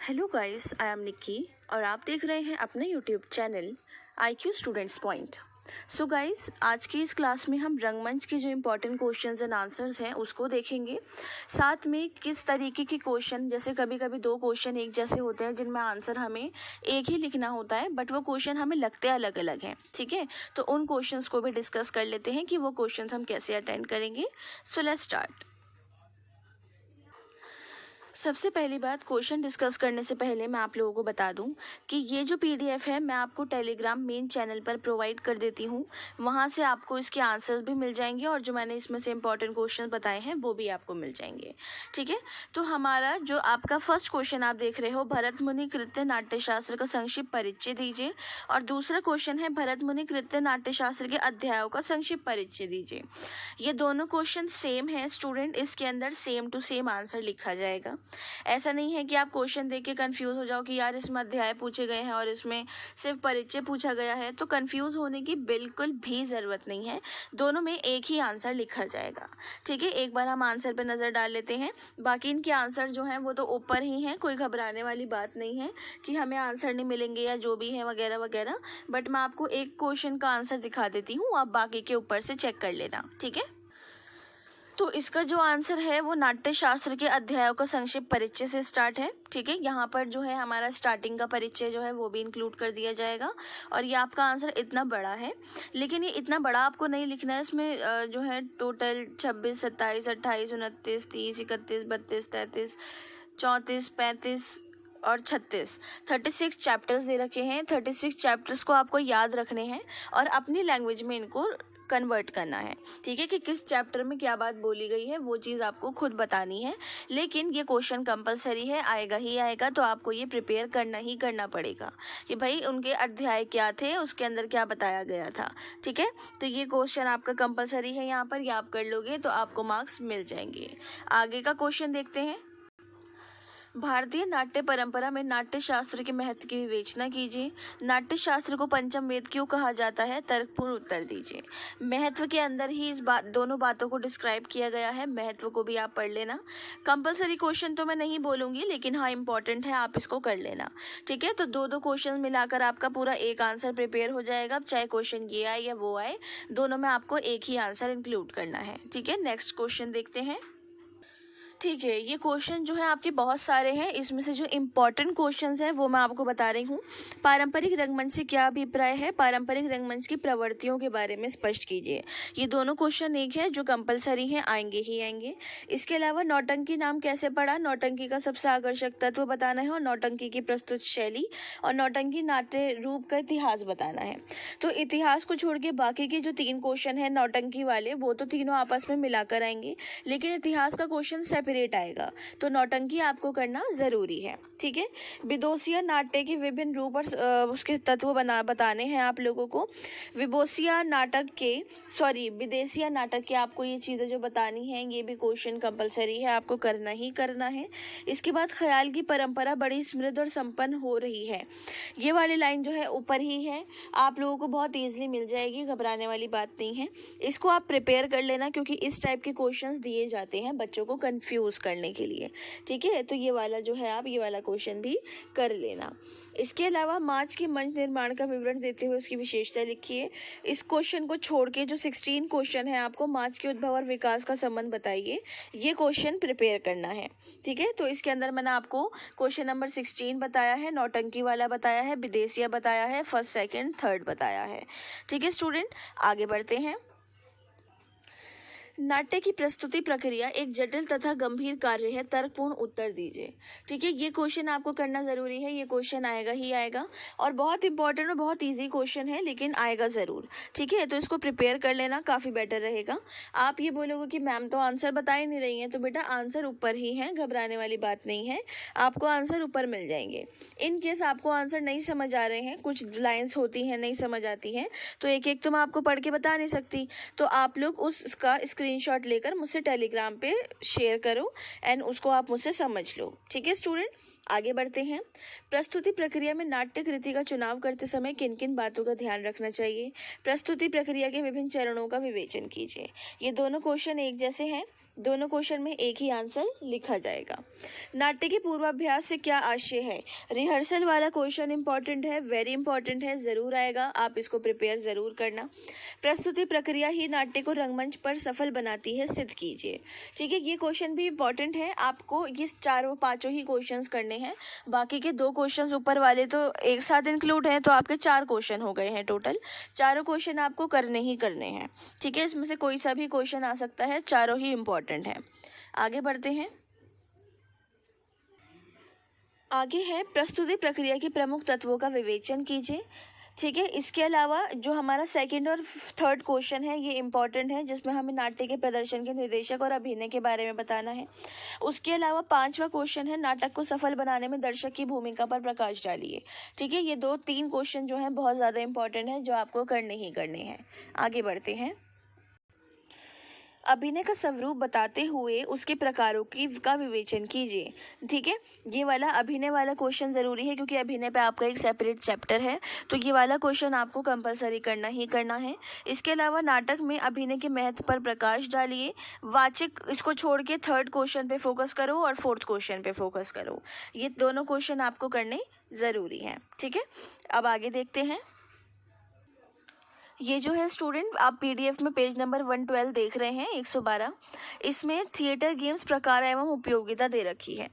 Hello guys, I am Nikki और आप देख रहे हैं अपने YouTube channel IQ students point. So guys, आज की इस क्लास में हम रंगमंच के जो इम्पोर्टेंट क्वेश्चंस एंड आंसर्स हैं उसको देखेंगे। साथ में किस तरीके के क्वेश्चन, जैसे कभी कभी दो क्वेश्चन एक जैसे होते हैं जिनमें आंसर हमें एक ही लिखना होता है बट वो क्वेश्चन हमें लगते अलग अलग हैं। ठीक है, तो उन क्वेश्चंस को भी डिस्कस कर लेते हैं कि वो क्वेश्चंस हम कैसे अटेंड करेंगे। So let's start. सबसे पहली बात, क्वेश्चन डिस्कस करने से पहले मैं आप लोगों को बता दूं कि ये जो PDF है मैं आपको टेलीग्राम मेन चैनल पर प्रोवाइड कर देती हूँ। वहाँ से आपको इसके आंसर्स भी मिल जाएंगे और जो मैंने इसमें से इंपॉर्टेंट क्वेश्चन बताए हैं वो भी आपको मिल जाएंगे। ठीक है, तो हमारा जो आपका फर्स्ट क्वेश्चन आप देख रहे हो, भरत मुनि कृत्य नाट्यशास्त्र का संक्षिप्त परिचय दीजिए। और दूसरा क्वेश्चन है, भरत मुनि कृत्य नाट्यशास्त्र के अध्यायों का संक्षिप्त परिचय दीजिए। ये दोनों क्वेश्चन सेम है स्टूडेंट, इसके अंदर सेम टू सेम आंसर लिखा जाएगा। ऐसा नहीं है कि आप क्वेश्चन देख के कंफ्यूज हो जाओ कि यार इसमें अध्याय पूछे गए हैं और इसमें सिर्फ परिचय पूछा गया है। तो कंफ्यूज होने की बिल्कुल भी ज़रूरत नहीं है, दोनों में एक ही आंसर लिखा जाएगा। ठीक है, एक बार हम आंसर पर नज़र डाल लेते हैं। बाकी इनके आंसर जो हैं वो तो ऊपर ही हैं, कोई घबराने वाली बात नहीं है कि हमें आंसर नहीं मिलेंगे या जो भी है वगैरह वगैरह। बट मैं आपको एक क्वेश्चन का आंसर दिखा देती हूँ, आप बाकी के ऊपर से चेक कर लेना। ठीक है, तो इसका जो आंसर है वो नाट्यशास्त्र के अध्यायों का संक्षिप्त परिचय से स्टार्ट है। ठीक है, यहाँ पर जो है हमारा स्टार्टिंग का परिचय जो है वो भी इंक्लूड कर दिया जाएगा। और ये आपका आंसर इतना बड़ा है, लेकिन ये इतना बड़ा आपको नहीं लिखना है। इसमें जो है टोटल 26, 27, 28, 29, 30, 31, 32, 33, 34, 35 और 36 चैप्टर्स दे रखे हैं। 36 चैप्टर्स को आपको याद रखने हैं और अपनी लैंग्वेज में इनको कन्वर्ट करना है। ठीक है, कि किस चैप्टर में क्या बात बोली गई है वो चीज़ आपको खुद बतानी है। लेकिन ये क्वेश्चन कंपलसरी है, आएगा ही आएगा, तो आपको ये प्रिपेयर करना ही करना पड़ेगा कि भाई उनके अध्याय क्या थे, उसके अंदर क्या बताया गया था। ठीक है, तो ये क्वेश्चन आपका कंपलसरी है, यहाँ पर ये आप कर लोगे तो आपको मार्क्स मिल जाएंगे। आगे का क्वेश्चन देखते हैं। भारतीय नाट्य परंपरा में नाट्य शास्त्र के महत्व की विवेचना कीजिए। नाट्य शास्त्र को पंचम वेद क्यों कहा जाता है? तर्कपूर्ण उत्तर दीजिए। महत्व के अंदर ही इस दोनों बातों को डिस्क्राइब किया गया है, महत्व को भी आप पढ़ लेना। कंपलसरी क्वेश्चन तो मैं नहीं बोलूँगी, लेकिन हाँ इंपॉर्टेंट है, आप इसको कर लेना। ठीक है, तो दो क्वेश्चन मिलाकर आपका पूरा एक आंसर प्रिपेयर हो जाएगा। चाहे क्वेश्चन ये आए या वो आए, दोनों में आपको एक ही आंसर इंक्लूड करना है। ठीक है, नेक्स्ट क्वेश्चन देखते हैं। ठीक है, ये क्वेश्चन जो है आपके बहुत सारे हैं, इसमें से जो इम्पोर्टेंट क्वेश्चंस हैं वो मैं आपको बता रही हूँ। पारंपरिक रंगमंच से क्या अभिप्राय है? पारंपरिक रंगमंच की प्रवृत्तियों के बारे में स्पष्ट कीजिए। ये दोनों क्वेश्चन एक है जो कंपलसरी हैं, आएंगे ही आएंगे। इसके अलावा नौटंकी नाम कैसे पड़ा? नौटंकी का सबसे आकर्षक तत्व बताना है और नौटंकी की प्रस्तुत शैली और नौटंकी नाट्य रूप का इतिहास बताना है। तो इतिहास को छोड़ के बाकी के जो 3 क्वेश्चन हैं नौटंकी वाले, वो तो तीनों आपस में मिलाकर आएंगे, लेकिन इतिहास का क्वेश्चन सेपरेट आएगा, तो नौटंकी आपको करना जरूरी है। ठीक है, विदोषिया नाट्य के विभिन्न रूप और उसके तत्व बताने हैं आप लोगों को। विदेशिया नाटक के आपको ये चीजें जो बतानी है, ये भी क्वेश्चन कंपलसरी है, आपको करना ही करना है। इसके बाद ख्याल की परंपरा बड़ी समृद्ध और संपन्न हो रही है। ये वाली लाइन जो है ऊपर ही है, आप लोगों को बहुत ईजिली मिल जाएगी, घबराने वाली बात नहीं है। इसको आप प्रिपेयर कर लेना, क्योंकि इस टाइप के क्वेश्चंस दिए जाते हैं बच्चों को कंफ्यूज करने के लिए। ठीक है, तो ये वाला जो है आप ये वाला क्वेश्चन भी कर लेना। इसके अलावा मार्च के मंच निर्माण का विवरण देते हुए उसकी विशेषता लिखिए। इस क्वेश्चन को छोड़ के जो 16 क्वेश्चन है, आपको मार्च के उद्भव और विकास का संबंध बताइए, ये क्वेश्चन प्रिपेयर करना है। ठीक है, तो इसके अंदर मैंने आपको क्वेश्चन नंबर 16 बताया है, नौटंकी वाला बताया है, विदेशिया बताया है, फर्स्ट सेकंड थर्ड बताया है। ठीक है स्टूडेंट, आगे बढ़ते हैं। नाट्य की प्रस्तुति प्रक्रिया एक जटिल तथा गंभीर कार्य है, तर्कपूर्ण उत्तर दीजिए। ठीक है, ये क्वेश्चन आपको करना जरूरी है, ये क्वेश्चन आएगा ही आएगा और बहुत इंपॉर्टेंट और बहुत इजी क्वेश्चन है, लेकिन आएगा जरूर। ठीक है, तो इसको प्रिपेयर कर लेना, काफी बेटर रहेगा। आप ये बोलोगे कि मैम तो आंसर बता ही नहीं रही है, तो बेटा आंसर ऊपर ही है, घबराने वाली बात नहीं है, आपको आंसर ऊपर मिल जाएंगे। इन केस आपको आंसर नहीं समझ आ रहे हैं, कुछ लाइन्स होती हैं नहीं समझ आती हैं, तो एक एक तो मैं आपको पढ़ के बता नहीं सकती, तो आप लोग उसका स्क्रीनशॉट लेकर मुझसे टेलीग्राम पे शेयर करो एंड उसको आप मुझसे समझ लो। ठीक है स्टूडेंट, आगे बढ़ते हैं। प्रस्तुति प्रक्रिया में नाट्य कृति का चुनाव करते समय किन किन बातों का ध्यान रखना चाहिए? प्रस्तुति प्रक्रिया के विभिन्न चरणों का विवेचन कीजिए। ये दोनों क्वेश्चन एक जैसे हैं, दोनों क्वेश्चन में एक ही आंसर लिखा जाएगा। नाट्य के पूर्वाभ्यास से क्या आशय है? रिहर्सल वाला क्वेश्चन इंपॉर्टेंट है, वेरी इंपॉर्टेंट है, ज़रूर आएगा, आप इसको प्रिपेयर ज़रूर करना। प्रस्तुति प्रक्रिया ही नाट्य को रंगमंच पर सफल बनाती है, सिद्ध कीजिए। ठीक है, ये क्वेश्चन भी इंपॉर्टेंट है, आपको ये चारों पाँचों ही क्वेश्चंस करने हैं। बाकी के 2 क्वेश्चंस ऊपर वाले तो एक साथ इंक्लूड हैं, तो आपके 4 क्वेश्चन हो गए हैं टोटल। चारों क्वेश्चन आपको करने ही करने हैं। ठीक है, इसमें से कोई सा भी क्वेश्चन आ सकता है, चारों ही इंपॉर्टेंट है। आगे बढ़ते हैं। आगे है प्रस्तुति प्रक्रिया के प्रमुख तत्वों का विवेचन कीजिए। ठीक है, इसके अलावा जो हमारा सेकंड और थर्ड क्वेश्चन है, ये इंपॉर्टेंट है, जिसमें हमें नाट्य के प्रदर्शन के निर्देशक और अभिनय के बारे में बताना है। उसके अलावा 5वां क्वेश्चन है, नाटक को सफल बनाने में दर्शक की भूमिका पर प्रकाश डालिए। ठीक है, ये 2-3 क्वेश्चन जो हैं बहुत ज़्यादा इंपॉर्टेंट है, जो आपको करने ही करने हैं। आगे बढ़ते हैं। अभिनय का स्वरूप बताते हुए उसके प्रकारों का विवेचन कीजिए। ठीक है, ये वाला अभिनय वाला क्वेश्चन ज़रूरी है, क्योंकि अभिनय पे आपका एक सेपरेट चैप्टर है, तो ये वाला क्वेश्चन आपको कंपलसरी करना ही करना है। इसके अलावा नाटक में अभिनय के महत्व पर प्रकाश डालिए। वाचिक इसको छोड़ के थर्ड क्वेश्चन पे फोकस करो और फोर्थ क्वेश्चन पे फोकस करो। ये दोनों क्वेश्चन आपको करने ज़रूरी हैं। ठीक है, अब आगे देखते हैं। ये जो है स्टूडेंट, आप पीडीएफ में पेज नंबर 112 देख रहे हैं, 112। इसमें थिएटर गेम्स प्रकार एवं उपयोगिता दे रखी है।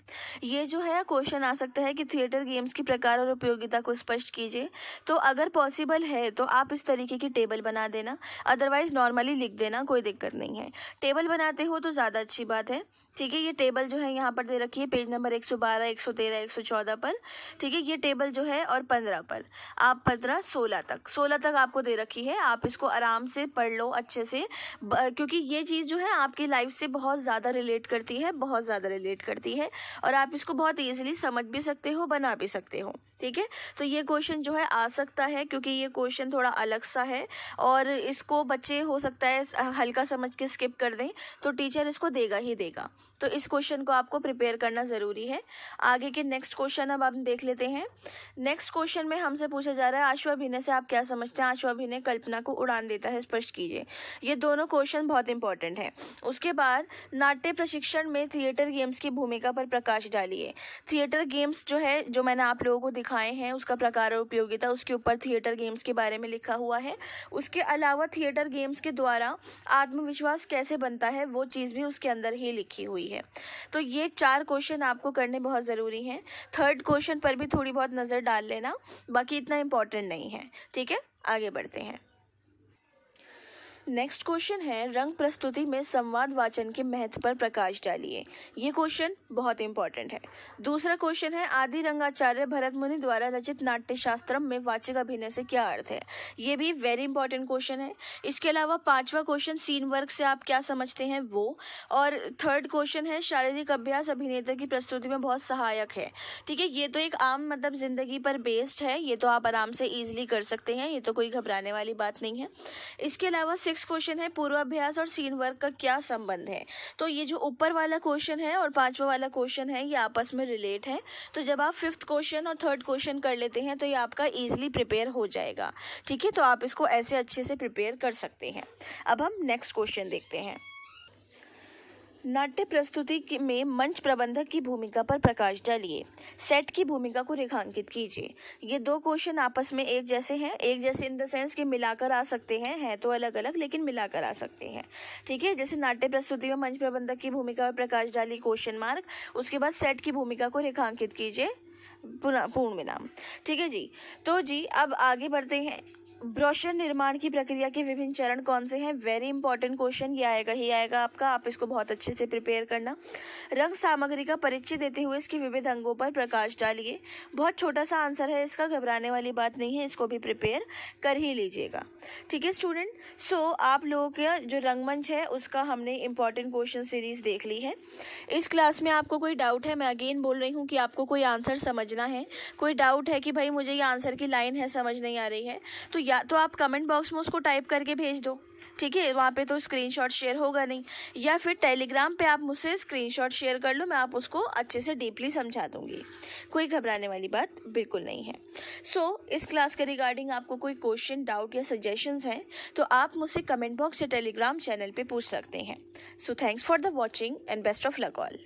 ये जो है क्वेश्चन आ सकता है कि थिएटर गेम्स की प्रकार और उपयोगिता को स्पष्ट कीजिए। तो अगर पॉसिबल है तो आप इस तरीके की टेबल बना देना, अदरवाइज नॉर्मली लिख देना, कोई दिक्कत नहीं है। टेबल बनाते हो तो ज़्यादा अच्छी बात है। ठीक है, ये टेबल जो है यहाँ पर दे रखी है पेज नंबर 112, 113, 114 पर। ठीक है, ये टेबल जो है, और 15 पर, आप 15, 16 तक आपको दे रखी है। आप इसको आराम से पढ़ लो अच्छे से, क्योंकि ये चीज़ जो है आपकी लाइफ से बहुत ज़्यादा रिलेट करती है, बहुत ज़्यादा रिलेट करती है, और आप इसको बहुत ईजिली समझ भी सकते हो, बना भी सकते हो। ठीक है, तो ये क्वेश्चन जो है आ सकता है, क्योंकि ये क्वेश्चन थोड़ा अलग सा है, और इसको बच्चे हो सकता है हल्का समझ के स्किप कर दें, तो टीचर इसको देगा ही देगा। तो इस क्वेश्चन को आपको प्रिपेयर करना ज़रूरी है। आगे के नेक्स्ट क्वेश्चन अब आप देख लेते हैं। नेक्स्ट क्वेश्चन में हमसे पूछा जा रहा है, आश्वाभिनय से आप क्या समझते हैं? आश्वाभिनय कल्पना को उड़ान देता है, स्पष्ट कीजिए। ये दोनों क्वेश्चन बहुत इंपॉर्टेंट हैं। उसके बाद नाट्य प्रशिक्षण में थिएटर गेम्स की भूमिका पर प्रकाश डालिए। थिएटर गेम्स जो है, जो मैंने आप लोगों को दिखाए हैं, उसका प्रकार और उपयोगिता, उसके ऊपर थिएटर गेम्स के बारे में लिखा हुआ है। उसके अलावा थिएटर गेम्स के द्वारा आत्मविश्वास कैसे बनता है, वो चीज़ भी उसके अंदर ही लिखी हुई है। तो ये 4 क्वेश्चन आपको करने बहुत ज़रूरी हैं। थर्ड क्वेश्चन पर भी थोड़ी बहुत नज़र डाल लेना, बाकी इतना इम्पोर्टेंट नहीं है। ठीक है, आगे बढ़ते हैं। नेक्स्ट क्वेश्चन है, रंग प्रस्तुति में संवाद वाचन के महत्व पर प्रकाश डालिए। ये क्वेश्चन बहुत इंपॉर्टेंट है। दूसरा क्वेश्चन है, आदि रंगाचार्य भरत मुनि द्वारा रचित नाट्यशास्त्रम में वाचिक अभिनय से क्या अर्थ है? ये भी वेरी इंपॉर्टेंट क्वेश्चन है। इसके अलावा 5वां क्वेश्चन, सीन वर्क से आप क्या समझते हैं, वो। और थर्ड क्वेश्चन है, शारीरिक अभ्यास अभिनेता की प्रस्तुति में बहुत सहायक है। ठीक है, ये तो एक आम मतलब जिंदगी पर बेस्ड है, ये तो आप आराम से ईजिली कर सकते हैं, ये तो कोई घबराने वाली बात नहीं है। इसके अलावा 6 क्वेश्चन है, पूर्वाभ्यास और सीन वर्क का क्या संबंध है? तो ये जो ऊपर वाला क्वेश्चन है और 5वां वाला क्वेश्चन है, ये आपस में रिलेट है। तो जब आप 5th क्वेश्चन और 3rd क्वेश्चन कर लेते हैं, तो ये आपका इजीली प्रिपेयर हो जाएगा। ठीक है, तो आप इसको ऐसे अच्छे से प्रिपेयर कर सकते हैं। अब हम नेक्स्ट क्वेश्चन देखते हैं। नाट्य प्रस्तुति में मंच प्रबंधक की भूमिका पर प्रकाश डालिए। सेट की भूमिका को रेखांकित कीजिए। ये 2 क्वेश्चन आपस में एक जैसे हैं, एक जैसे इन द सेंस कि मिलाकर आ सकते हैं तो अलग अलग, लेकिन मिलाकर आ सकते हैं। ठीक है, जैसे नाट्य प्रस्तुति में मंच प्रबंधक की भूमिका पर प्रकाश डालिए क्वेश्चन मार्क, उसके बाद सेट की भूमिका को रेखांकित कीजिए पूर्ण विराम। ठीक है जी, तो जी अब आगे बढ़ते हैं। ब्रोशर निर्माण की प्रक्रिया के विभिन्न चरण कौन से हैं? वेरी इंपॉर्टेंट क्वेश्चन, ये आएगा ही आएगा आपका, आप इसको बहुत अच्छे से प्रिपेयर करना। रंग सामग्री का परिचय देते हुए इसके विविध अंगों पर प्रकाश डालिए। बहुत छोटा सा आंसर है इसका, घबराने वाली बात नहीं है, इसको भी प्रिपेयर कर ही लीजिएगा। ठीक है स्टूडेंट, सो आप लोगों का जो रंगमंच है उसका हमने इंपॉर्टेंट क्वेश्चन सीरीज देख ली है। इस क्लास में आपको कोई डाउट है? मैं अगेन बोल रही हूँ कि आपको कोई आंसर समझना है, कोई डाउट है कि भाई मुझे ये आंसर की लाइन है समझ नहीं आ रही है, तो या तो आप कमेंट बॉक्स में उसको टाइप करके भेज दो, ठीक है, वहाँ पे तो स्क्रीनशॉट शेयर होगा नहीं, या फिर टेलीग्राम पे आप मुझसे स्क्रीनशॉट शेयर कर लो, मैं आप उसको अच्छे से डीपली समझा दूँगी। कोई घबराने वाली बात बिल्कुल नहीं है। इस क्लास के रिगार्डिंग आपको कोई क्वेश्चन, डाउट या सजेशंस हैं तो आप मुझसे कमेंट बॉक्स या टेलीग्राम चैनल पे पूछ सकते हैं। Thanks for the watching and best of luck all.